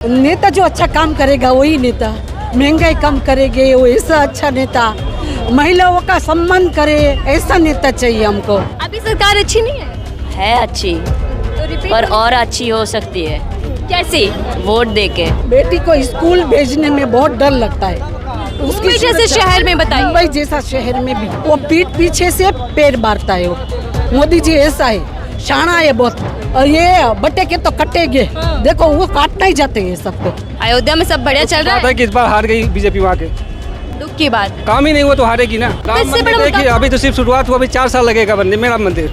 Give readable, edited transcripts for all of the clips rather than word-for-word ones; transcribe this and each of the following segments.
नेता जो अच्छा काम करेगा वही नेता, महंगाई कम करेंगे वो ऐसा अच्छा नेता, महिलाओं का सम्मान करे ऐसा नेता चाहिए हमको। अभी सरकार अच्छी नहीं है अच्छी, तो रिपीट पर और अच्छी हो सकती है कैसे? वोट देके। बेटी को स्कूल भेजने में बहुत डर लगता है। मुंबई जैसे शहर में बताइए। मुंबई जैसा शहर में भी वो पीठ पीछे से पैर मारता है। वो मोदी जी ऐसा है, शाना है बहुत, और ये बटे के तो कटेंगे। देखो वो काटना ही जाते हैं सबको। अयोध्या में सब बढ़िया चल रहा है। कि इस बार हार गई बीजेपी वहाँ के, दुख की बात। काम ही नहीं हुआ तो हारेगी ना। राम इससे मंदिर बड़ा देखिए, अभी तो सिर्फ शुरुआत हुआ, अभी 4 साल लगेगा बनने में राम मंदिर।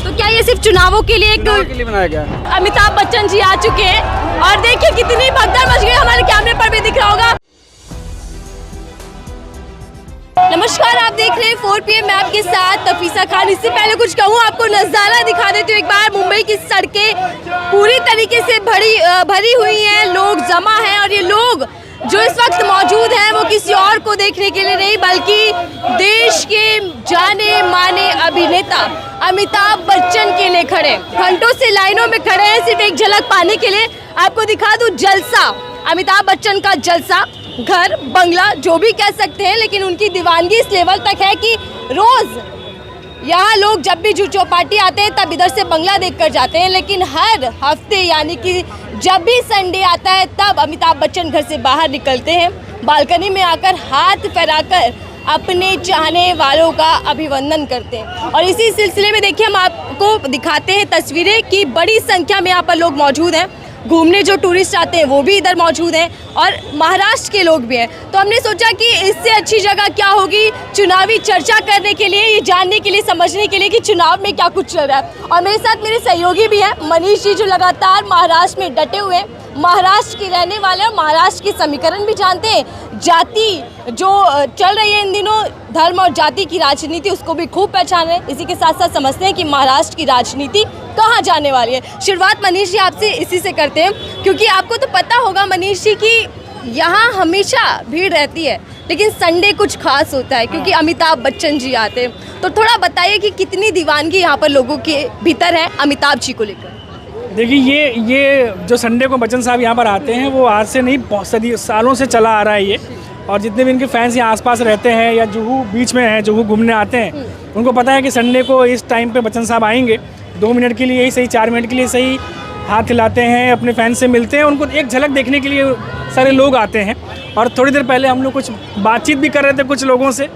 तो क्या ये सिर्फ चुनावों के लिए एक चुनाव के लिए बनाया गया है। अमिताभ बच्चन जी आ चुके हैं और देखिए कितनी भगदड़ मच गई, हमारे कैमरे पर भी दिख रहा होगा। नमस्कार, आप देख रहे हैं 4 PM मैप के साथ तफीसा खान। इससे पहले कुछ कहूँ, आपको नज़ारा दिखा देती हूँ एक बार। मुंबई की सड़कें पूरी तरीके से भरी हुई हैं, लोग जमा हैं, और ये लोग जो इस वक्त मौजूद हैं वो किसी और को देखने के लिए नहीं बल्कि देश के जाने माने अभिनेता अमिताभ बच्चन के लिए खड़े, घंटों से लाइनों में खड़े हैं सिर्फ एक झलक पाने के लिए। आपको दिखा दूं जलसा, अमिताभ बच्चन का जलसा, घर बंगला जो भी कह सकते हैं, लेकिन उनकी दीवानगी इस लेवल तक है कि रोज यहाँ लोग जब भी जुड़ चौपाटी आते हैं तब इधर से बंगला देखकर जाते हैं, लेकिन हर हफ्ते यानी कि जब भी संडे आता है तब अमिताभ बच्चन घर से बाहर निकलते हैं, बालकनी में आकर हाथ फैलाकर अपने चाहने वालों का अभिवंदन करते हैं। और इसी सिलसिले में देखिए हम आपको दिखाते हैं तस्वीरें कि बड़ी संख्या में यहाँ पर लोग मौजूद हैं। घूमने जो टूरिस्ट आते हैं वो भी इधर मौजूद हैं और महाराष्ट्र के लोग भी हैं। तो हमने सोचा कि इससे अच्छी जगह क्या होगी चुनावी चर्चा करने के लिए, ये जानने के लिए, समझने के लिए कि चुनाव में क्या कुछ चल रहा है। और मेरे साथ मेरे सहयोगी भी हैं, मनीष जी, जो लगातार महाराष्ट्र में डटे हुए हैं, महाराष्ट्र के रहने वाले और महाराष्ट्र के समीकरण भी जानते हैं। जाति जो चल रही है इन दिनों, धर्म और जाति की राजनीति, उसको भी खूब पहचान रहे हैं। इसी के साथ साथ समझते हैं कि महाराष्ट्र की राजनीति कहाँ जाने वाली है। शुरुआत मनीष जी आपसे इसी से करते हैं, क्योंकि आपको तो पता होगा मनीष जी कि यहाँ हमेशा भीड़ रहती है, लेकिन संडे कुछ खास होता है क्योंकि अमिताभ बच्चन जी आते हैं। तो थोड़ा बताइए कि कितनी दीवानगी यहाँ पर लोगों के भीतर है अमिताभ जी को लेकर। देखिए ये जो संडे को बच्चन साहब यहाँ पर आते हैं वो आज से नहीं, बहुत सालों से चला आ रहा है ये। और जितने भी इनके फैंस यहाँ आसपास रहते हैं या जुहू बीच में हैं, जुहू घूमने आते हैं, उनको पता है कि संडे को इस टाइम पे बच्चन साहब आएंगे। 2 मिनट के लिए ही सही, 4 मिनट के लिए सही, हाथ हिलाते हैं, अपने फैंस से मिलते हैं, उनको एक झलक देखने के लिए सारे लोग आते हैं। और थोड़ी देर पहले हम लोग कुछ बातचीत भी कर रहे थे कुछ लोगों से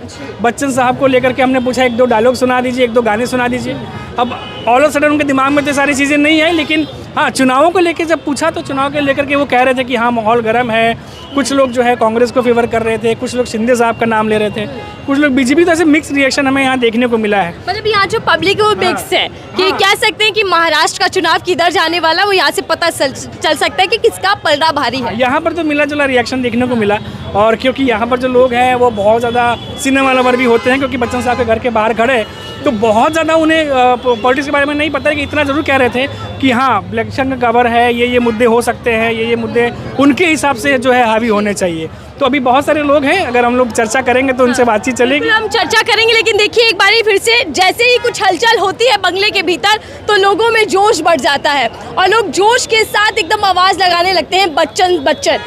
बच्चन साहब को लेकर के। हमने पूछा 1-2 डायलॉग सुना दीजिए, 1-2 गाने सुना दीजिए। अब ऑल ऑफ सडन उनके दिमाग में तो सारी चीज़ें नहीं आई, लेकिन हाँ, चुनावों को लेकर जब पूछा तो चुनाव के लेकर के वो कह रहे थे कि हाँ माहौल गर्म है। कुछ लोग जो है कांग्रेस को फेवर कर रहे थे, कुछ लोग शिंदे साहब का नाम ले रहे थे, कुछ लोग बीजेपी। तो ऐसे मिक्स रिएक्शन हमें यहाँ देखने को मिला है। मतलब यहाँ जो पब्लिक है वो मिक्स है कि कह सकते हैं कि महाराष्ट्र का चुनाव किधर जाने वाला, वो यहाँ से पता चल सकता है कि किसका पलड़ा भारी है। यहाँ पर तो मिला जुला रिएक्शन देखने को मिला। और क्योंकि यहाँ पर जो लोग हैं वो बहुत ज़्यादा सिनेमा लवर भी होते हैं, क्योंकि बच्चन साहब के घर के बाहर खड़े तो बहुत ज़्यादा उन्हें पॉलिटिक्स के बारे में नहीं पता है कि इतना ज़रूर कह रहे थे कि हाँ इलेक्शन का कवर है, ये मुद्दे हो सकते हैं, ये मुद्दे उनके हिसाब से जो है हावी होने चाहिए। तो अभी बहुत सारे लोग हैं, अगर हम लोग चर्चा करेंगे तो उनसे बातचीत चलेगी। हम चर्चा करेंगे, लेकिन देखिए एक बारी फिर से जैसे ही कुछ हलचल होती है बंगले के भीतर तो लोगों में जोश बढ़ जाता है और लोग जोश के साथ एकदम आवाज़ लगाने लगते हैं बच्चन बच्चन।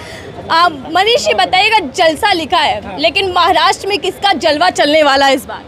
मनीष जी बताइएगा, जलसा लिखा है, लेकिन महाराष्ट्र में किसका जलवा चलने वाला है इस बार?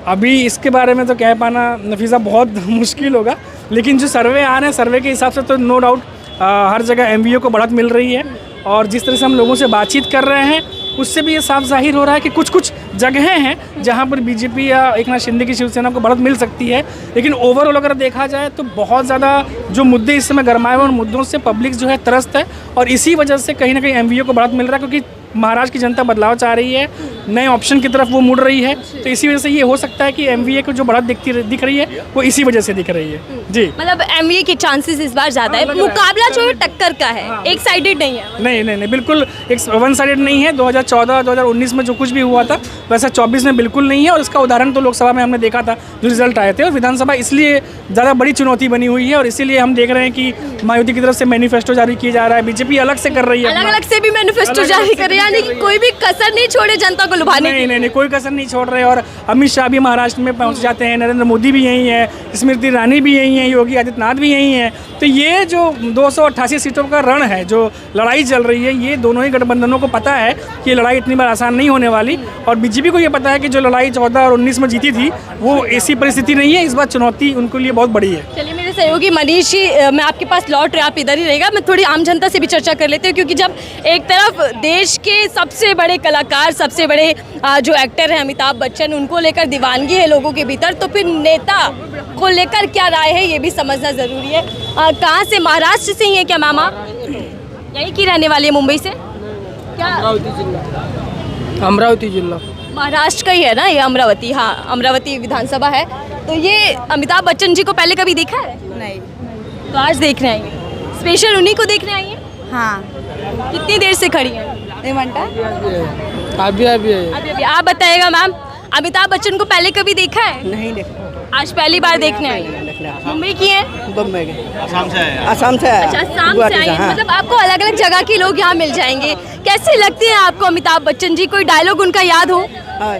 अभी इसके बारे में तो कह पाना नफीसा बहुत मुश्किल होगा, लेकिन जो सर्वे आ रहे हैं सर्वे के हिसाब से तो नो डाउट हर जगह MVO को बढ़त मिल रही है। और जिस तरह से हम लोगों से बातचीत कर रहे हैं उससे भी ये साफ जाहिर हो रहा है कि कुछ जगहें हैं जहाँ पर बीजेपी या एकनाथ शिंदे की शिवसेना को बढ़त मिल सकती है। लेकिन ओवरऑल अगर देखा जाए तो बहुत ज़्यादा जो मुद्दे इस समय गरमाए हुए उन मुद्दों से पब्लिक जो है त्रस्त है, और इसी वजह से कहीं ना कहीं MVO को बढ़त मिल रहा है, क्योंकि महाराष्ट्र की जनता बदलाव चाह रही है, नए ऑप्शन की तरफ वो मुड़ रही है। तो इसी वजह से ये हो सकता है कि MVA को जो बढ़त दिख रही है वो इसी वजह से दिख रही है जी। मतलब MVA के चांसेस इस बार ज़्यादा है, मुकाबला जो है टक्कर का है, एक साइडेड नहीं है। नहीं, बिल्कुल एक वन साइडेड नहीं है। 2014-2019 में जो कुछ भी हुआ था वैसा 24 में बिल्कुल नहीं है। और इसका उदाहरण तो लोकसभा में हमने देखा था जो रिजल्ट आए थे, और विधानसभा इसलिए ज़्यादा बड़ी चुनौती बनी हुई है। और इसीलिए हम देख रहे हैं कि मायावती की तरफ से मैनिफेस्टो जारी किया जा रहा है, बीजेपी अलग से कर रही है, अलग से भी मैनिफेस्टो जारी कर रही है, यानी कोई भी कसर नहीं छोड़े जनता को लुभाने नहीं नहीं नहीं, कोई कसर नहीं छोड़ रहे। और अमित शाह भी महाराष्ट्र में पहुंच जाते हैं, नरेंद्र मोदी भी यहीं है, स्मृति ईरानी भी यहीं है, योगी आदित्यनाथ भी यहीं है। तो ये जो 288 सीटों का रण है, जो लड़ाई चल रही है, ये दोनों ही गठबंधनों को पता है कि ये लड़ाई इतनी बार आसान नहीं होने वाली। और बीजेपी को ये पता है कि जो लड़ाई 14 और 19 में जीती थी वो ऐसी परिस्थिति नहीं है। इस बार चुनौती उनके लिए बहुत बड़ी है। चलिए मेरे सहयोगी मनीष जी, मैं आपके पास लौट रहे, आप इधर ही रहेगा। मैं थोड़ी आम जनता से भी चर्चा कर लेते हैं, क्योंकि जब एक तरफ देश के सबसे बड़े कलाकार, सबसे बड़े जो एक्टर हैं अमिताभ बच्चन, उनको लेकर दीवानगी है लोगों के भीतर, तो फिर नेता को लेकर क्या राय है ये भी समझना ज़रूरी है। कहाँ से, महाराष्ट्र से ही है क्या मैम आप? यहीं की रहने वाली है, मुंबई से क्या? अमरावती जिला महाराष्ट्र का ही है ना ये, अमरावती? हाँ, अमरावती विधानसभा है। तो ये अमिताभ बच्चन जी को पहले कभी देखा है? नहीं। तो आज देखने आई हैं, स्पेशल उन्हीं को देखने आई हैं? हाँ। कितनी देर से खड़ी हैं? अभी अभी आप बताइएगा मैम, अमिताभ बच्चन को पहले कभी देखा है? नहीं देखा। आज पहली बार देखने आई हैं। मुंबई की हैं? बम्बई के। आसाम से आए आसाम से आया। अच्छा, आसाम से आई हैं। मतलब आपको अलग अलग जगह के लोग यहाँ मिल जाएंगे। कैसे लगते हैं आपको अमिताभ बच्चन जी? कोई डायलॉग उनका याद हो? हाँ,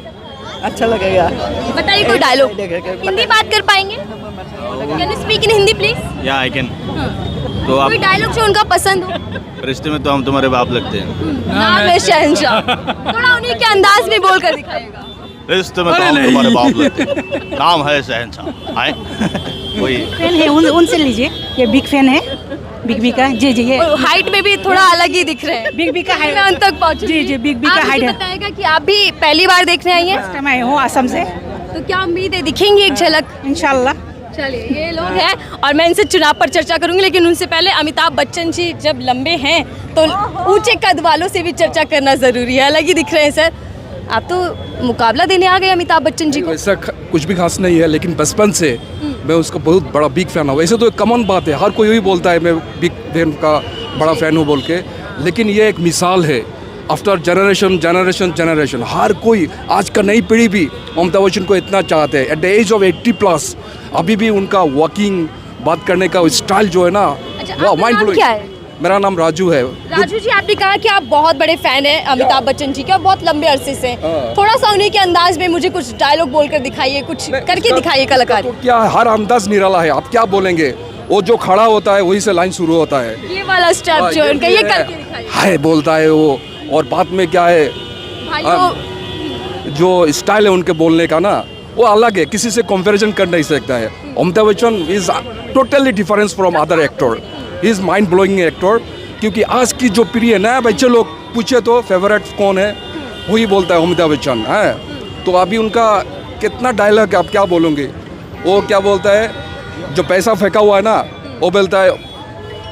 अच्छा लगेगा। बताइए कोई डायलॉग। हिंदी बात कर पाएंगे? Can you speak in Hindi please? या आई कैन। तो आप कोई डायलॉग जो उनका पसंद हो? रिश्ते में तो हम तुम्हारे बाप लगते हैं। नाम है शहंशाह, थोड़ा उन्हीं के अंदाज में बोल कर दिखाएगा। रिश्ते में तो हम तुम्हारे बाप लगते हैं, नाम है शहंशाह। आए वही फैन है, उनसे लीजिए। ये बिग फैन है, बिग बी का। जी जी, ये हाइट में भी थोड़ा अलग ही दिख रहे हैं। बिग बी का हाइट मैं अंत तक पहुंची। जी जी, बिग बी का हाइट है। बताएगा कि आप भी पहली बार देखने आई हैं? मैं आई हूँ आसाम से। तो क्या उम्मीद है दिखेंगी एक झलक? इंशाल्लाह। चलिए, ये लोग हैं और मैं इनसे चुनाव पर चर्चा करूंगी, लेकिन उनसे पहले अमिताभ बच्चन जी जब लंबे हैं तो ऊंचे कद वालों से भी चर्चा करना जरूरी है। अलग ही दिख रहे हैं सर। आप तो मुकाबला देने आ गए अमिताभ बच्चन जी को। वैसा कुछ भी खास नहीं है, लेकिन बचपन से मैं उसका बहुत बड़ा बिग फैन हूँ। वैसे तो एक कॉमन बात है, हर कोई यही बोलता है मैं बिग फैन का बड़ा फैन हूँ बोल के, लेकिन ये एक मिसाल है। आफ्टर जनरेशन जनरेशन जनरेशन हर कोई, आज का नई पीढ़ी भी अमिताभ बच्चन को इतना चाहते हैं। एट द एज ऑफ 80+ अभी भी उनका वॉकिंग, बात करने का स्टाइल जो है ना, आपका नाम क्या है? मेरा नाम राजू है। राजू जी, आपने कहा कि आप बहुत बड़े फैन हैं अमिताभ बच्चन जी के और बहुत लंबे अरसे से। थोड़ा सा उन्हीं के अंदाज में मुझे कुछ डायलॉग बोलकर दिखाइए, कुछ करके दिखाइए कलाकारी। तो क्या हर अंदाज निराला है, आप क्या बोलेंगे? वो जो खड़ा होता है वही से लाइन शुरू होता है। ये वाला स्टेप जो उनका, ये करके दिखाइए। हाय बोलता है वो, और बात में क्या है, भाइयों, जो स्टाइल है उनके बोलने का ना, वो अलग है, किसी से कंपैरिजन कर नहीं सकता है। Amitabh Bachchan is totally difference from other actor. He is mind blowing actor, क्योंकि आज की जो पीढ़ी है ना, बच्चे लोग पूछे तो फेवरेट कौन है, वही बोलता है अमिताभ बच्चन है। तो अभी उनका कितना डायलॉग आप क्या बोलोगे? वो क्या बोलता है, जो पैसा फेंका हुआ है ना, वो बोलता है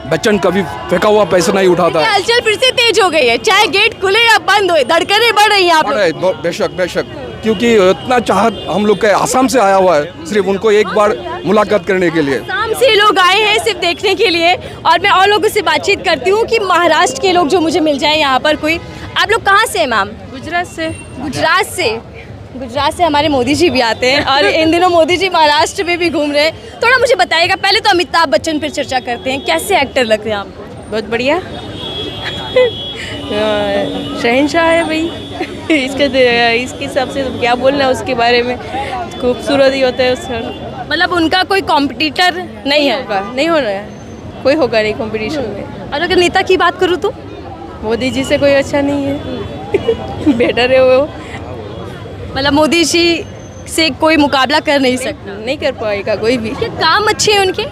बच्चन कभी फेंका हुआ पैसा नहीं उठाता है। हलचल फिर से तेज हो गई है, चाहे गेट खुले या बंद हो, धड़कनें बढ़ रही हैं आप लोग। बेशक बेशक, क्योंकि इतना चाहत हम लोग के आसाम से आया हुआ है सिर्फ उनको एक बार मुलाकात करने के लिए। आसाम से लोग आए हैं सिर्फ देखने के लिए। और मैं और लोगों से बातचीत करती हूँ कि महाराष्ट्र के लोग जो मुझे मिल जाए यहाँ पर कोई। आप लोग कहाँ से हैं मैम? गुजरात से। गुजरात से? गुजरात से हमारे मोदी जी भी आते हैं और इन दिनों मोदी जी महाराष्ट्र में भी घूम रहे हैं। थोड़ा मुझे बताइएगा, पहले तो अमिताभ बच्चन पर चर्चा करते हैं, कैसे एक्टर लग रहे हैं आप? बहुत बढ़िया। शहंशाह है भाई। इसके हिसाब से क्या बोलना है उसके बारे में, खूबसूरत ही होता है उसका। मतलब उनका कोई कॉम्पिटिटर नहीं है? नहीं होना है, कोई होगा नहीं कंपटीशन में। और अगर नेता की बात करूँ तो मोदी जी से कोई अच्छा नहीं है। बेटर है वो। मतलब मोदी जी से कोई मुकाबला कर नहीं सकता? नहीं कर पाएगा कोई भी। क्या काम अच्छे हैं उनके?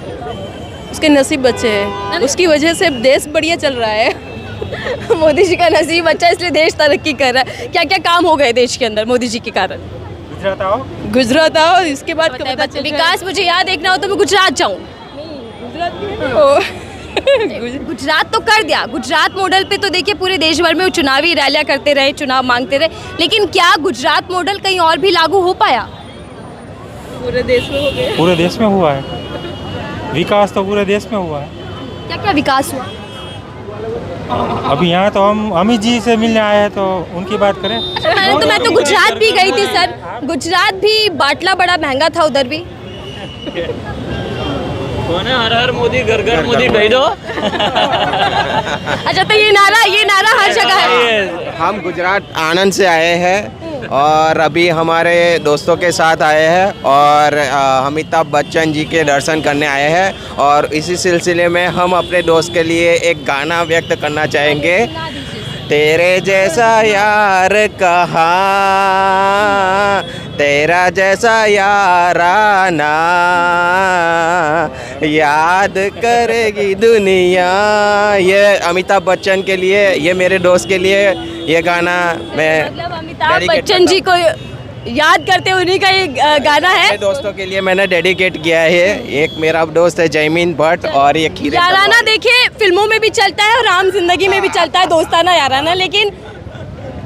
उसके नसीब अच्छे हैं, उसकी वजह से देश बढ़िया चल रहा है। मोदी जी का नसीब अच्छा, इसलिए देश तरक्की कर रहा है। क्या क्या काम हो गए देश के अंदर मोदी जी के कारण? गुजरात आओ, इसके बाद विकास मुझे याद देखना हो तो मैं गुजरात जाऊँ। गुजरात तो कर दिया, गुजरात मॉडल पे तो देखिए पूरे देश भर में वो चुनावी रैलियां करते रहे, चुनाव मांगते रहे, लेकिन क्या गुजरात मॉडल कहीं और भी लागू हो पाया? पूरे देश में हो गया। पूरे देश में हुआ है विकास, तो पूरे देश में हुआ है। क्या क्या विकास हुआ? अभी यहाँ तो हम अमित जी से मिलने आए हैं, तो उनकी बात करें। मैं तो गुजरात भी गई थी सर। गुजरात भी बाटला बड़ा महंगा था उधर भी। कौन है? हर हर मोदी, घर घर मोदी कह दो। अच्छा, तो ये नारा हर जगह है। हम गुजरात आनंद से आए हैं और अभी हमारे दोस्तों के साथ आए हैं और अमिताभ बच्चन जी के दर्शन करने आए हैं और इसी सिलसिले में हम अपने दोस्त के लिए एक गाना व्यक्त करना चाहेंगे। तेरे जैसा यार कहाँ, तेरा जैसा याराना, याद करेगी दुनिया। ये अमिताभ बच्चन के लिए, ये मेरे दोस्त के लिए ये गाना मैं अमिताभ बच्चन जी को याद करते हुए उन्हीं का ये गाना है। मेरे दोस्तों के लिए मैंने डेडिकेट किया है। एक मेरा दोस्त है जयमीन भट्ट और ये खीरे याराना देखिए फिल्मों में भी चलता है और आम जिंदगी में भी चलता है दोस्ताना याराना, लेकिन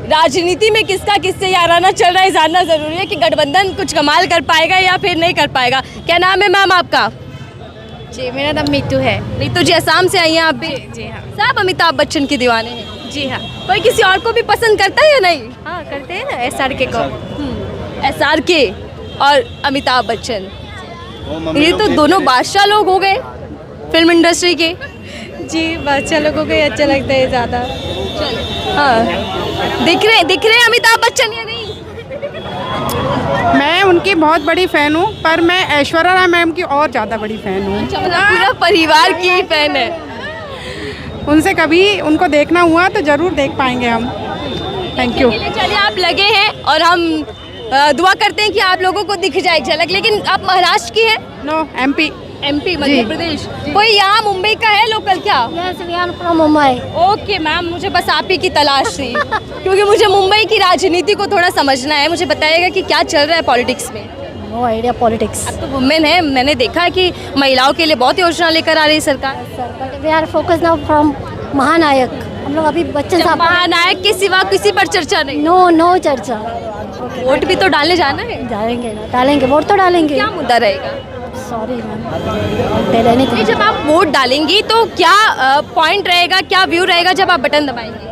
राजनीति में किसका किससे याराना चल रहा है जानना जरूरी है कि गठबंधन कुछ कमाल कर पाएगा या फिर नहीं कर पाएगा। क्या नाम है मैम आपका? जी मेरा नाम मीतू है। नीतू जी असम से आई हैं आप भी? जी हाँ। सब अमिताभ बच्चन के दीवाने हैं? जी हाँ। कोई किसी और को भी पसंद करता है या नहीं? हाँ करते हैं ना, SRK को। SRK और अमिताभ बच्चन, ये तो दोनों बादशाह लोग हो गए फिल्म इंडस्ट्री के। जी बादशाह लोगों को अच्छा लगता है ज़्यादा। हाँ दिख रहे अमिताभ बच्चन या नहीं? मैं उनकी बहुत बड़ी फ़ैन हूँ, पर मैं ऐश्वर्या राय मैम की और ज़्यादा बड़ी फ़ैन हूँ। अच्छा, मतलब पूरा परिवार की ही फैन है। उनसे कभी उनको देखना हुआ तो ज़रूर देख पाएंगे हम। Thank you. चलिए आप लगे हैं और हम दुआ करते हैं कि आप लोगों को दिख जाए झलक। लेकिन आप महाराष्ट्र की हैं? No, MP Madhya Pradesh. कोई यहाँ मुंबई का है लोकल क्या? मुंबई। ओके मैम, मुझे बस आप ही की तलाश थी क्योंकि मुझे मुंबई की राजनीति को थोड़ा समझना है। मुझे बताइएगा कि क्या चल रहा है पॉलिटिक्स में? No idea politics. अब तो वुमेन है, मैंने देखा है कि महिलाओं के लिए बहुत योजना लेकर आ रही है सरकार। We are focus now from महानायक। हम लोग अभी बच्चन साहब महानायक के सिवा किसी पर चर्चा नहीं? नो चर्चा। वोट भी तो डालने जाना है? डालेंगे वोट तो डालेंगे। क्या मुद्दा रहेगा? Sorry ma'am. जब आप वोट डालेंगी तो क्या पॉइंट रहेगा, क्या व्यू रहेगा जब आप बटन दबाएंगे?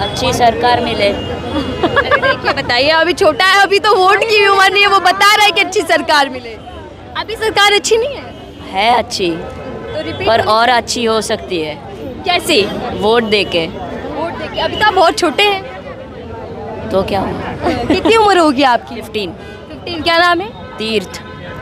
अच्छी सरकार मिले। देखिए बताइए, अभी छोटा है, अभी तो वोट की उम्र नहीं है, वो बता रहा है कि अच्छी सरकार मिले। अभी सरकार अच्छी नहीं है अच्छी, तो रिपीट पर और अच्छी हो सकती है। कैसे? वोट देके। अभी तो आप बहुत छोटे हैं। तो क्या हुआ? कितनी उम्र होगी आपकी? 15। क्या नाम है?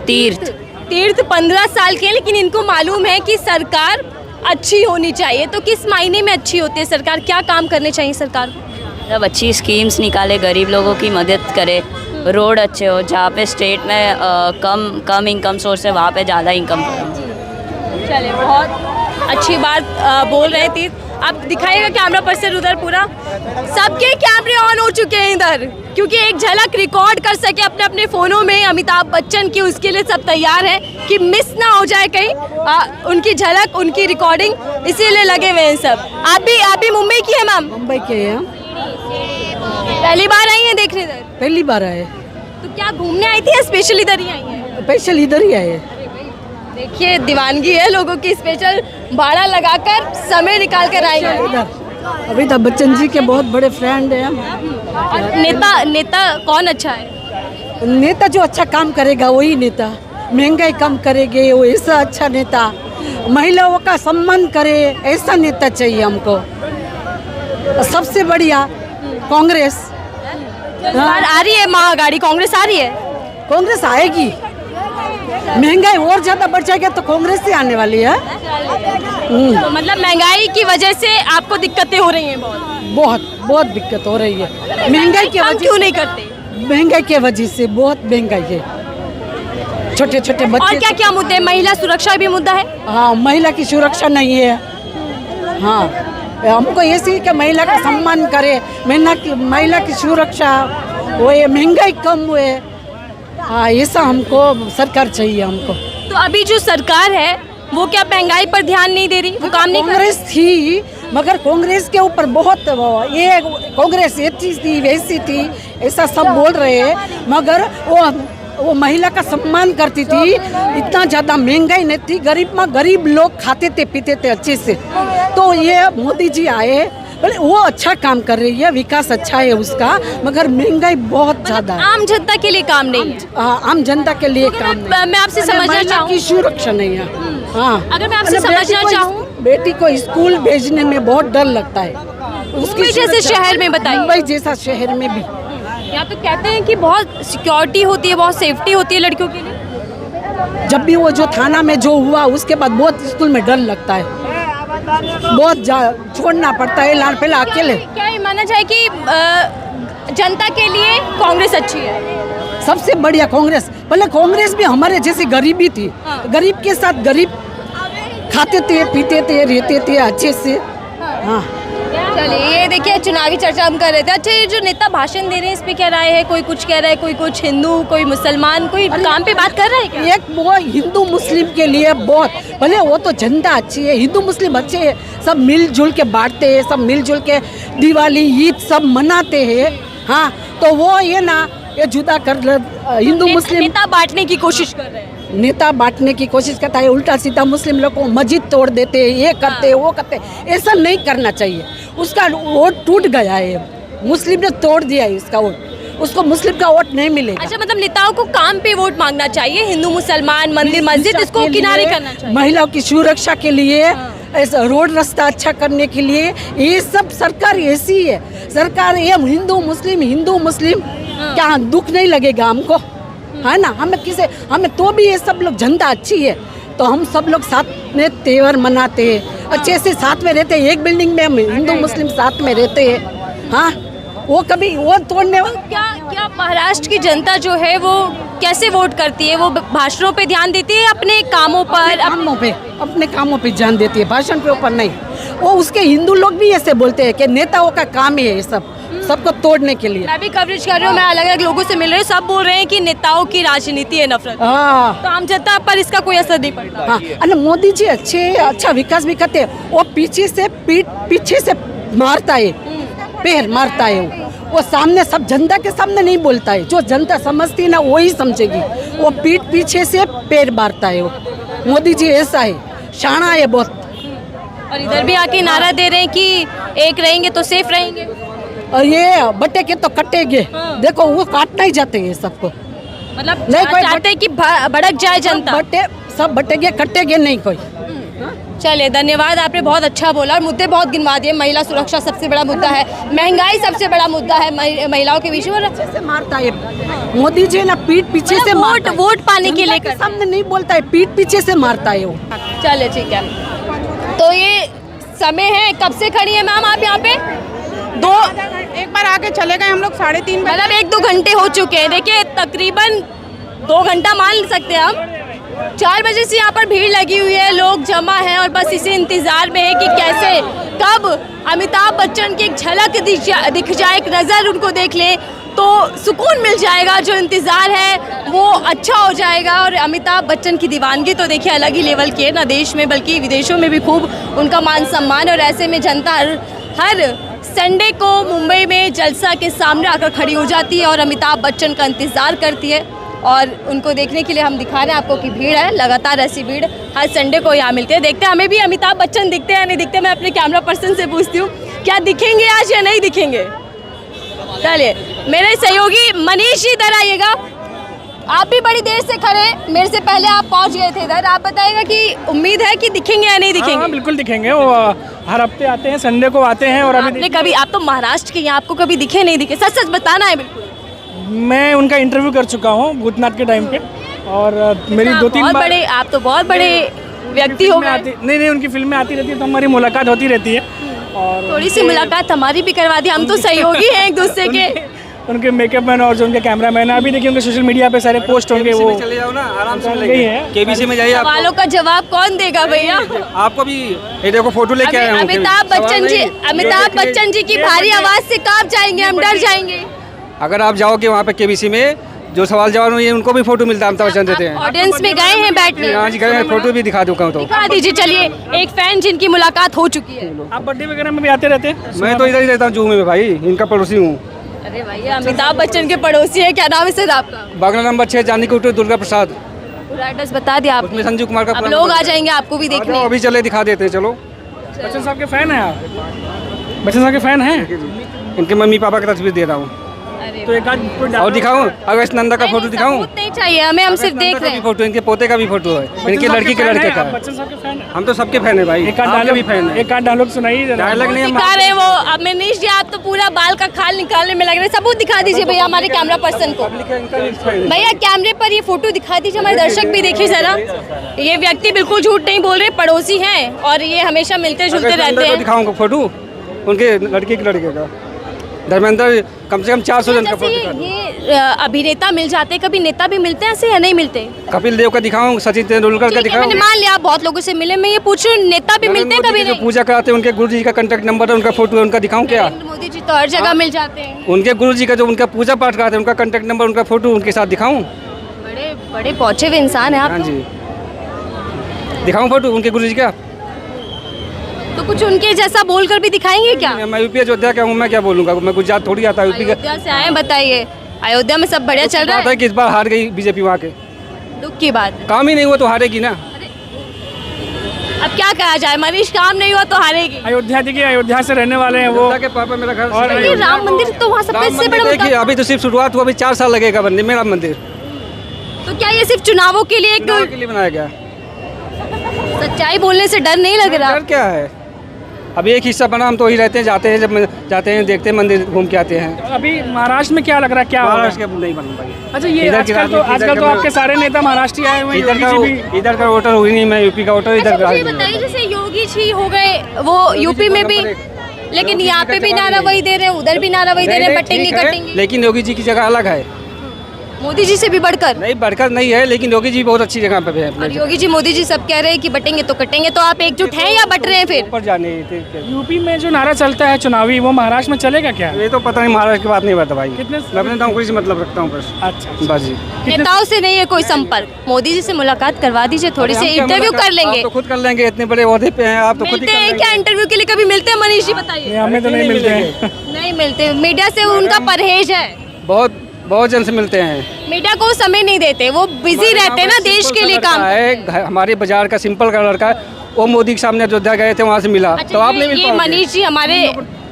तीर्थ 15 साल के हैं, लेकिन इनको मालूम है कि सरकार अच्छी होनी चाहिए। तो किस मायने में अच्छी होती है सरकार? क्या काम करने चाहिए सरकार को? मतलब अच्छी स्कीम्स निकाले, गरीब लोगों की मदद करे, रोड अच्छे हो, जहाँ पे स्टेट में कम इनकम सोर्स है वहाँ पे ज़्यादा इनकम। चलिए, बहुत अच्छी बात बोल रहे थे आप। दिखाइएगा कैमरा पर्सन उधर। पूरा सबके कैमरे ऑन हो चुके हैं इधर, क्योंकि एक झलक रिकॉर्ड कर सके अपने अपने फ़ोनों में अमिताभ बच्चन की, उसके लिए सब तैयार हैं कि मिस ना हो जाए कहीं उनकी झलक, उनकी रिकॉर्डिंग, इसीलिए लगे हुए हैं सब। आप भी मुंबई की है मैम? मुंबई के हैं। पहली बार आई हैं देखने इधर? पहली बार आए। तो क्या घूमने आई थी या स्पेशल इधर ही आई हैं? स्पेशल इधर ही आए। देखिए दीवानगी है लोगों की, स्पेशल भाड़ा लगाकर समय निकाल कर आएंगे इधर। अमिताभ बच्चन जी के बहुत बड़े फ्रेंड हैं। और नेता कौन अच्छा है? नेता जो अच्छा काम करेगा वही नेता। महंगाई कम करेंगे वो ऐसा अच्छा नेता। महिलाओं का सम्मान करे ऐसा नेता चाहिए हमको। सबसे बढ़िया कांग्रेस आ रही है, महागाड़ी कांग्रेस आ रही है। कांग्रेस आएगी। महंगाई और ज्यादा बढ़ जाएगी तो कांग्रेस से आने वाली है। तो मतलब महंगाई की वजह से आपको दिक्कतें हो रही हैं? बहुत दिक्कत हो रही है। महंगाई की वजह क्यों नहीं करते? महंगाई की वजह से बहुत महंगाई है। छोटे छोटे बच्चे। और क्या मुद्दे? महिला सुरक्षा भी मुद्दा है। हाँ, महिला की सुरक्षा नहीं है। हाँ, हमको ये सी कि महिला का सम्मान करे, महिला की सुरक्षा वो, महंगाई कम हुए। हाँ, ऐसा हमको सरकार चाहिए हमको। तो अभी जो सरकार है वो क्या महंगाई पर ध्यान नहीं दे रही? वो काम नहीं? कांग्रेस थी, मगर कांग्रेस के ऊपर बहुत ये कांग्रेस ये चीज थी वैसी थी ऐसा सब बोल रहे हैं, मगर वो महिला का सम्मान करती थी। इतना ज़्यादा महंगाई नहीं थी, गरीब लोग खाते थे पीते थे अच्छे से। तो ये मोदी जी आए, वो अच्छा काम कर रही है, विकास अच्छा है उसका, मगर महंगाई बहुत ज़्यादा है। आम जनता के लिए काम नहीं है। आम जनता के लिए काम नहीं। मैं आपसे समझना चाहूँ की सुरक्षा नहीं है। हाँ, अगर मैं आपसे समझना चाहूँ, बेटी को स्कूल भेजने में बहुत डर लगता है। उसकी जैसे शहर में बताइए। मुंबई जैसा शहर में भी यहाँ तो कहते हैं कि बहुत सिक्योरिटी होती है, बहुत सेफ्टी होती है लड़कियों के लिए। जब भी वो जो थाना में जो हुआ उसके बाद बहुत स्कूल में डर लगता है, बहुत छोड़ना पड़ता है लाल पहले अकेले। क्या ये माना जाए कि जनता के लिए कांग्रेस अच्छी है? सबसे बढ़िया कांग्रेस। पहले कांग्रेस भी हमारे जैसी गरीबी थी, गरीब के साथ गरीब खाते थे, पीते थे, रहते थे अच्छे से। हाँ चलिए, ये देखिए चुनावी चर्चा हम कर रहे थे। अच्छा, ये जो नेता भाषण दे रहे हैं इस पे क्या राय है? कोई कुछ कह रहा है, कोई कुछ हिंदू, कोई मुसलमान, कोई काम पे बात कर रहा है क्या? एक वो हिंदू मुस्लिम के लिए बहुत, भले वो तो जनता अच्छी है, हिंदू मुस्लिम अच्छे है, सब मिलजुल के बांटते हैं, सब मिलजुल के दिवाली ईद सब मनाते हैं। हाँ, तो वो ये ना ये जुदा कर हिंदू मुस्लिम नेता बांटने की कोशिश कर रहे हैं। नेता बांटने की कोशिश करता है, उल्टा सीधा मुस्लिम लोग को मस्जिद तोड़ देते हैं, ये करते हैं, वो करते हैं। ऐसा नहीं करना चाहिए। उसका वोट टूट गया है, मुस्लिम ने तोड़ दिया है इसका वोट, उसको मुस्लिम का वोट नहीं मिलेगा। अच्छा, मतलब नेताओं को काम पे वोट मांगना चाहिए, हिंदू मुसलमान मंदिर मस्जिद इसको किनारे करना चाहिए। महिलाओं की सुरक्षा के लिए, ऐसा रोड रास्ता अच्छा करने के लिए, ये सब सरकार ऐसी है। सरकार ये हिंदू मुस्लिम क्या दुख नहीं लगेगा हमको, है ना? हमें तो भी ये सब लोग जनता अच्छी है, तो हम सब लोग साथ में त्योहार मनाते हैं, अच्छे से साथ में रहते हैं। एक बिल्डिंग में हम हिंदू मुस्लिम साथ में रहते हैं। हाँ, वो कभी वो तोड़ने क्या महाराष्ट्र की जनता जो है वो कैसे वोट करती है? वो भाषणों पे ध्यान देती है, अपने कामों पर, अपने कामों पे ध्यान देती है, भाषण के ऊपर नहीं। वो उसके हिंदू लोग भी ऐसे बोलते हैं कि नेताओं का काम ही है ये सबको तोड़ने के लिए। मैं भी कवरेज कर रही हूँ, मैं अलग अलग लोगों से मिल रही हूँ, सब बोल रहे हैं कि नेताओं की राजनीति है, नफरत। हाँ, तो आम जनता पर इसका कोई असर नहीं पड़ता। हाँ, अरे मोदी जी अच्छा विकास भी करते हैं। वो पीछे से मारता है, पैर मारता है। वो सामने सब जनता के सामने नहीं बोलता है, जो जनता समझती है ना वही समझेगी। वो पीछे से पैर मारता है। वो मोदी जी ऐसा है, शाना है बहुत। और इधर भी आके नारा दे रहे हैं कि एक रहेंगे तो सेफ रहेंगे, और ये बटे के तो कटेंगे। देखो वो काटना ही जाते हैं सबको, मतलब चाहते हैं कि भड़क जाए जनता। सब बटेंगे, कटेंगे नहीं कोई। चलिए, धन्यवाद, आपने बहुत अच्छा बोला और मुद्दे बहुत गिनवा दिए। महिला सुरक्षा सबसे बड़ा मुद्दा है, महंगाई सबसे बड़ा मुद्दा है महिलाओं के बीच में। अच्छे से मारता है मोदी जी ना, पीठ पीछे से वोट पाने के लिए सामने नहीं बोलता है, पीठ पीछे से मारता है वो। चलिए ठीक है, तो ये समय है, कब से खड़ी है मैम आप यहाँ पे? एक बार आके चले गए हम लोग 3:30 बजे। मतलब 1-2 घंटे हो चुके हैं। देखिए, तकरीबन 2 घंटा मान सकते हैं हम। 4 बजे से यहाँ पर भीड़ लगी हुई है, लोग जमा हैं और बस इसी इंतज़ार में है कि कैसे कब अमिताभ बच्चन की एक झलक दिख जाए, एक नज़र उनको देख ले तो सुकून मिल जाएगा। जो इंतज़ार है वो अच्छा हो जाएगा। और अमिताभ बच्चन की दीवानगी तो देखिए अलग ही लेवल की है, ना देश में बल्कि विदेशों में भी खूब उनका मान सम्मान। और ऐसे में जनता हर संडे को मुंबई में जलसा के सामने आकर खड़ी हो जाती है और अमिताभ बच्चन का इंतज़ार करती है। और उनको देखने के लिए हम दिखा रहे हैं आपको कि भीड़ है, लगातार ऐसी भीड़ हर संडे को यहाँ मिलती है। देखते हैं हमें भी अमिताभ बच्चन दिखते हैं या नहीं दिखते। मैं अपने कैमरा पर्सन से पूछती हूँ, क्या दिखेंगे आज या नहीं दिखेंगे? चलिए, मेरे सहयोगी मनीष जी इधर आइएगा। आप भी बड़ी देर से खड़े, मेरे से पहले आप पहुंच गए थे इधर। आप बताइएगा कि उम्मीद है कि दिखेंगे या नहीं दिखेंगे? हाँ, बिल्कुल दिखेंगे। वो हर हफ्ते आते हैं, संडे को आते हैं। और आपने कभी, आप तो महाराष्ट्र के, यहाँ आपको कभी दिखे नहीं दिखे? सच सच बताना है। बिल्कुल, मैं उनका इंटरव्यू कर चुका हूँ भूतनाथ के टाइम पे, और मेरी 2-3 बार। आप तो बहुत बड़े व्यक्ति हो गए। नहीं, उनकी फिल्में आती रहती है तो हमारी मुलाकात होती रहती है। और थोड़ी सी मुलाकात हमारी भी करवा दी, हम तो सहयोगी हैं एक दूसरे के। उनके मेकअप मैन और जो उनके कैमरा मैन है, अभी देखिए उनके सोशल मीडिया पे सारे पोस्ट होंगे। वो चले जाओ ना, आराम से गई है। केबीसी में जाइए। सवालों का जवाब कौन देगा भैया? आपको भी ये देखो फोटो लेके आए हैं। अमिताभ बच्चन जी की भारी आवाज से कांप जाएंगे, हम डर जाएंगे। अगर आप जाओगे वहाँ पे केबीसी में, जो सवाल जवाब हुए उनको भी फोटो मिलता है, अमिताभ बच्चन देते हैं। ऑडियंस में गए हैं बैठने? हाँ जी, गए हैं, फोटो भी दिखा दूँगा तो। दिखा दीजिए। चलिए, एक फैन जिनकी मुलाकात हो चुकी है। आप बर्थडे वगैरह में भी आते रहते हैं? मैं तो इधर ही रहता हूँ, जूहू में भाई, इनका पड़ोसी हूँ। अरे भैया, अमिताभ बच्चन के पड़ोसी है, क्या नाम है सर आपका? बागला नंबर 6 जानी कुटी दुर्गा प्रसाद। पूरा एड्रेस बता दिया आप? उसमें संजीव कुमार का। अब लोग आ जाएंगे आपको भी देखने। अभी चले दिखा देते हैं, चलो। बच्चन साहब के फैन हैं आप? बच्चन साहब के फैन हैं? इनके मम्मी पापा की तस्वीर दे रहा हूँ। तो एक आध कोई और दिखाऊं अगस्त नंदा का फोटो दिखाऊं? सबूत नहीं चाहिए हमें, हम सिर्फ देख रहे हैं। फोटो इनके पोते का भी फोटो है, इनकी लड़की के लड़के का। बच्चन साहब के फैन हैं? हम तो सबके फैन है भाई, एक आध आपके भी फैन है। एक आध डायलॉग सुनाइए जरा। डायलॉग नहीं दिखा रहे हैं वो। अब मनीष जी आप तो पूरा बाल का खाल निकालने में लग रहे हैं। सबूत दिखा दीजिए भैया हमारे कैमरा पर्सन को। भैया कैमरे पर ये फोटो दिखा दीजिए, हमारे दर्शक भी देखिए जरा। ये व्यक्ति बिल्कुल झूठ नहीं बोल रहे, पड़ोसी हैं और ये हमेशा मिलते जुलते रहते हैं। दिखाऊंगा फोटो उनके लड़के के लड़के का। धर्मेंद्र कम से कम 400 जन का फोटो दिखा। ये अभिनेता मिल जाते हैं, कभी नेता भी मिलते हैं ऐसे या नहीं मिलते? कपिल देव का दिखाऊं, सचिन तेंदुलकर का ठीक है, मैंने दिखाऊं। मान लिया आप बहुत लोगों से मिले, मैं ये पूछ रही हूँ नेता भी मिलते हैं कभी जो नहीं? पूजा कराते हैं उनके गुरु जी का कांटेक्ट नंबर है, उनका फोटो है, उनका दिखाऊं क्या? नरेंद्र मोदी जी तो हर जगह मिल जाते हैं। उनके गुरु जी का जो उनका पूजा पाठ कराते हैं उनका कांटेक्ट नंबर, उनका फोटो उनके साथ दिखाऊं? बड़े बड़े पहुंचे हुए इंसान है आप हाँ तो। जी, दिखाऊं फोटो उनके गुरु जी का? तो कुछ उनके जैसा बोलकर भी दिखाएंगे क्या? मैं यूपी अयोध्या का हूँ, मैं क्या बोलूँगा? मैं गुजरात थोड़ी आता यूपी का। अयोध्या से आए, बताइए अयोध्या में सब बढ़िया चल रहा बात है? है कि इस बार हार गई बीजेपी वहाँ के। दुख की बात है। काम ही नहीं हुआ तो हारेगी ना। अब क्या कहा जाए, मनीष काम नहीं हुआ तो हारेगी। अयोध्या देखिए, अयोध्या से रहने वाले हैं वो। अयोध्या के पापा मेरा घर और ये राम मंदिर तो वहाँ सबसे इससे बड़ा देखिए मुद्दा। अभी तो सिर्फ शुरुआत हुआ, अभी 4 साल लगेगा बनने में राम मंदिर। तो क्या ये सिर्फ चुनावों के लिए एक चुनाव के लिए बनाया गया। सच्चाई बोलने से डर नहीं लग रहा? डर क्या है? अभी एक हिस्सा बना, हम तो वही रहते हैं, जाते हैं, जब जाते हैं देखते हैं, मंदिर घूम के आते हैं। अभी महाराष्ट्र में क्या लग रहा है, क्या होगा? महाराष्ट्र के नहीं बन पाई। अच्छा, ये इधर की आजकल तो राजनीति इधर आपके सारे नेता महाराष्ट्र ही आए हुए हैं। इधर योगी जी भी का वोटर हुई नहीं, मैं यूपी का वोटर इधर अच्छा, का। मुझे बताइए जैसे योगी जी हो गए वो यूपी में भी, लेकिन यहाँ पे भी नारा वही दे रहे हैं, उधर भी नारा वही दे रहे हैं, बटेंगे कटेंगे। लेकिन योगी जी की जगह अलग है। मोदी जी से भी बढ़कर? नहीं, बढ़कर नहीं है, लेकिन योगी जी बहुत अच्छी जगह पे है। और योगी जी मोदी जी सब कह रहे हैं कि बटेंगे तो कटेंगे, तो आप एकजुट हैं या बट रहे हैं फिर? ऊपर जाने यूपी में जो नारा चलता है चुनावी, वो महाराष्ट्र में चलेगा क्या? ये तो पता नहीं, महाराष्ट्र की बात नहीं पता भाई। कितने मैं अपने नौकरी से मतलब रखता हूँ बस। अच्छा, बस जी। नेताओं से नहीं है कोई संपर्क? मोदी जी से मुलाकात करवा दीजिए, थोड़ी सी इंटरव्यू कर लेंगे। आप तो खुद कर लेंगे, इतने बड़े ओहदे पे हैं आप, तो खुद ही मिलते कर हैं लेंगे। क्या इंटरव्यू के लिए? कभी मिलते हैं मनीष जी, बताइए। हमें तो नहीं मिलते हैं। नहीं मिलते, मीडिया से उनका परहेज है। बहुत जन से मिलते हैं। मीडिया को समय नहीं देते, वो बिजी रहते हैं ना देश के लिए काम। है हमारे बाजार का सिंपल का लड़का है, वो मोदी के सामने अयोध्या गए थे, वहाँ से मिला। अच्छा, तो आप नहीं मिल ये पाओगे। मनीष जी हमारे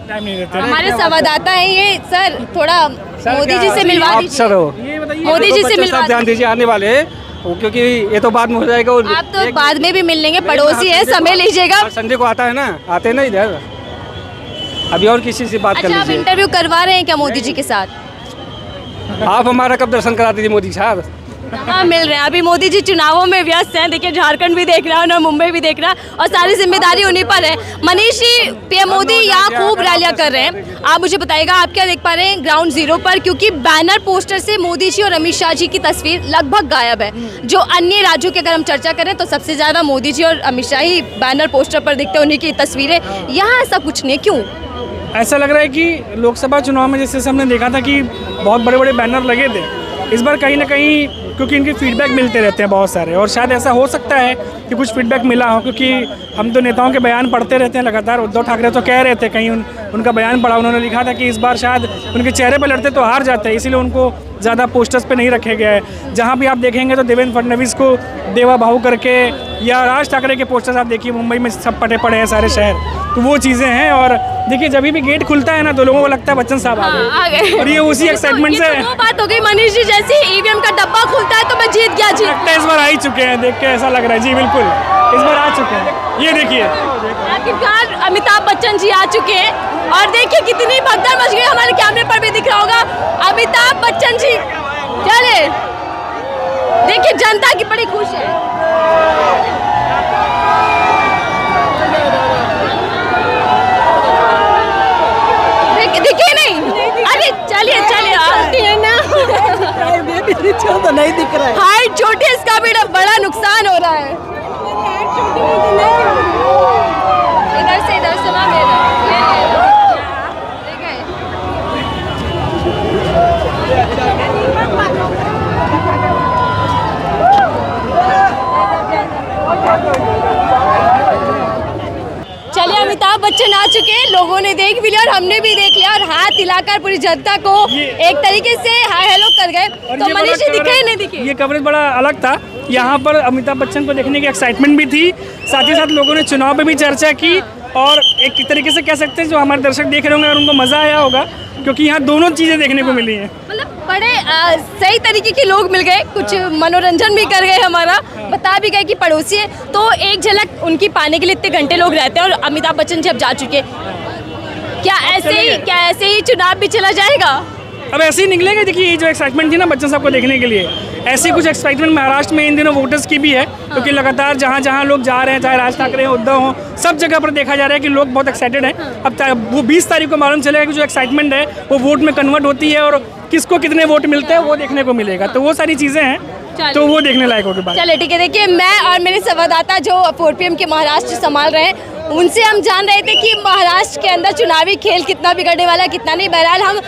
टाइम नहीं देते। हमारे संवाददाता हैं ये। सर थोड़ा मोदी जी से मिलवा आप दीजिए। सर हो, ये बताइए, मोदी जी से बच्चन मिलवा साहब ध्यान दीजिए आने वाले हैं, क्योंकि ये तो बाद में हो जाएगा। आप तो बाद में भी मिल लेंगे, पड़ोसी है, समय लीजिएगा। संडे को आता है ना, आते हैं ना इधर। अभी और किसी से बात कर अच्छा, आप लीजिए। इंटरव्यू करवा रहे हैं क्या मोदी जी के साथ? आप हमारा कब दर्शन करा दीजिए मोदी साहब? हाँ, मिल रहे हैं। अभी मोदी जी चुनावों में व्यस्त हैं, देखिए झारखंड भी देख रहा है और मुंबई भी देख रहा है, और सारी जिम्मेदारी उन्हीं पर है। मनीष जी, पीएम मोदी यहाँ खूब रैलियां कर रहे हैं, आप मुझे बताइएगा आप क्या देख पा रहे हैं ग्राउंड जीरो पर? क्योंकि बैनर पोस्टर से मोदी जी और अमित शाह जी की तस्वीर लगभग गायब है। जो अन्य राज्यों की अगर हम चर्चा करें तो सबसे ज्यादा मोदी जी और अमित शाह ही बैनर पोस्टर पर दिखते हैं, उन्हीं की तस्वीरें। यहाँ ऐसा कुछ नहीं, क्यों? ऐसा लग रहा है कि लोकसभा चुनाव में जैसे हमने देखा था कि बहुत बड़े बड़े बैनर लगे थे, इस बार कहीं ना कहीं क्योंकि इनके फीडबैक मिलते रहते हैं बहुत सारे, और शायद ऐसा हो सकता है कि कुछ फीडबैक मिला हो, क्योंकि हम तो नेताओं के बयान पढ़ते रहते हैं लगातार। उद्धव ठाकरे तो कह रहे थे, कहीं उनका बयान पढ़ा, उन्होंने लिखा था कि इस बार शायद उनके चेहरे पर लड़ते तो हार जाते हैं, इसीलिए उनको ज़्यादा पोस्टर्स पे नहीं रखे गए हैं। जहाँ भी आप देखेंगे तो देवेंद्र फडणवीस को देवा भाऊ करके, या राज ठाकरे के पोस्टर्स आप देखिए मुंबई में सब पटे पड़े हैं सारे शहर, तो वो चीज़ें हैं। और देखिए जब भी गेट खुलता है ना तो लोगों को लगता है बच्चन साहब आ गए, और ये उसी एक्साइटमेंट से। वो बात हो गई मनीष जी, जैसे ईवीएम का डब्बा खुलता है तो मैं जीत गया जी। लगता है इस बार आ ही चुके हैं, देख के ऐसा लग रहा है। जी बिल्कुल, इस बार आ चुके हैं। ये देखिए आखिरकार अमिताभ बच्चन जी आ चुके हैं, और देखिए कितनी भगदड़ मच गई, हमारे कैमरे पर भी दिख रहा होगा। अमिताभ बच्चन जी चले, देखिए जनता की बड़ी खुश है। दिखे नहीं? अरे चलिए चलिए, आती है ना। तो नहीं दिख रहा है। हाइट छोटी, इसका भी बड़ा नुकसान हो रहा है। इधर से इधर सुना मेरा, चलिए अमिताभ बच्चन आ चुके हैं, लोगों ने देख भी लिया और हमने भी देख लिया, और हाथ हिलाकर पूरी जनता को एक तरीके से हाय हेलो कर गए। तो मनीष जी दिखे नहीं दिखे? ये कवरेज बड़ा अलग था, यहाँ पर अमिताभ बच्चन को देखने की एक्साइटमेंट भी थी, साथ ही साथ लोगों ने चुनाव पे भी चर्चा की, और एक तरीके से कह सकते हैं जो हमारे दर्शक देख रहे होंगे और उनको मज़ा आया होगा, क्योंकि यहाँ दोनों चीज़ें देखने को मिली हैं। मतलब बड़े सही तरीके के लोग मिल गए, कुछ मनोरंजन भी कर गए, हमारा बता भी गए कि पड़ोसी है, तो एक झलक उनकी पाने के लिए इतने घंटे लोग रहते हैं। और अमिताभ बच्चन जी अब जा चुके हैं, क्या ऐसे ही चुनाव भी चला जाएगा? अब ऐसे ही निकलेगा। देखिए ये जो एक्साइटमेंट थी ना बच्चन साहब को देखने के लिए, ऐसी कुछ एक्साइटमेंट महाराष्ट्र में इन दिनों वोटर्स की भी है, क्योंकि लगातार जहाँ जहाँ लोग जा रहे हैं, चाहे राज ठाकरे हो, उद्धव हो, सब जगह पर देखा जा रहा है कि लोग बहुत एक्साइटेड हैं। अब वो 20 तारीख को मालूम चलेगा कि जो एक्साइटमेंट है वो वोट में कन्वर्ट होती है और किसको कितने वोट मिलते हैं वो देखने को मिलेगा। तो वो सारी चीज़ें हैं, तो वो देखने लायक होगी बात। चलिए ठीक है। देखिए मैं और मेरे संवाददाता जो 4 PM के महाराष्ट्र संभाल रहे हैं, उनसे हम जान रहे थे कि महाराष्ट्र के अंदर चुनावी खेल कितना बिगड़ने वाला है, कितना नहीं। बहरहाल हम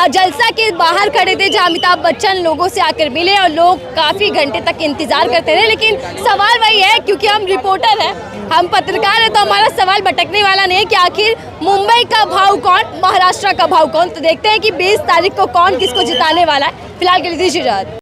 जलसा के बाहर खड़े थे जहां अमिताभ बच्चन लोगों से आकर मिले और लोग काफ़ी घंटे तक इंतजार करते रहे। लेकिन सवाल वही है, क्योंकि हम रिपोर्टर हैं, हम पत्रकार हैं, तो हमारा सवाल भटकने वाला नहीं है कि आखिर मुंबई का भाव कौन, महाराष्ट्र का भाव कौन। तो देखते हैं कि 20 तारीख को कौन किसको जिताने वाला है। फिलहाल के लिए दीजिए इजाज़त।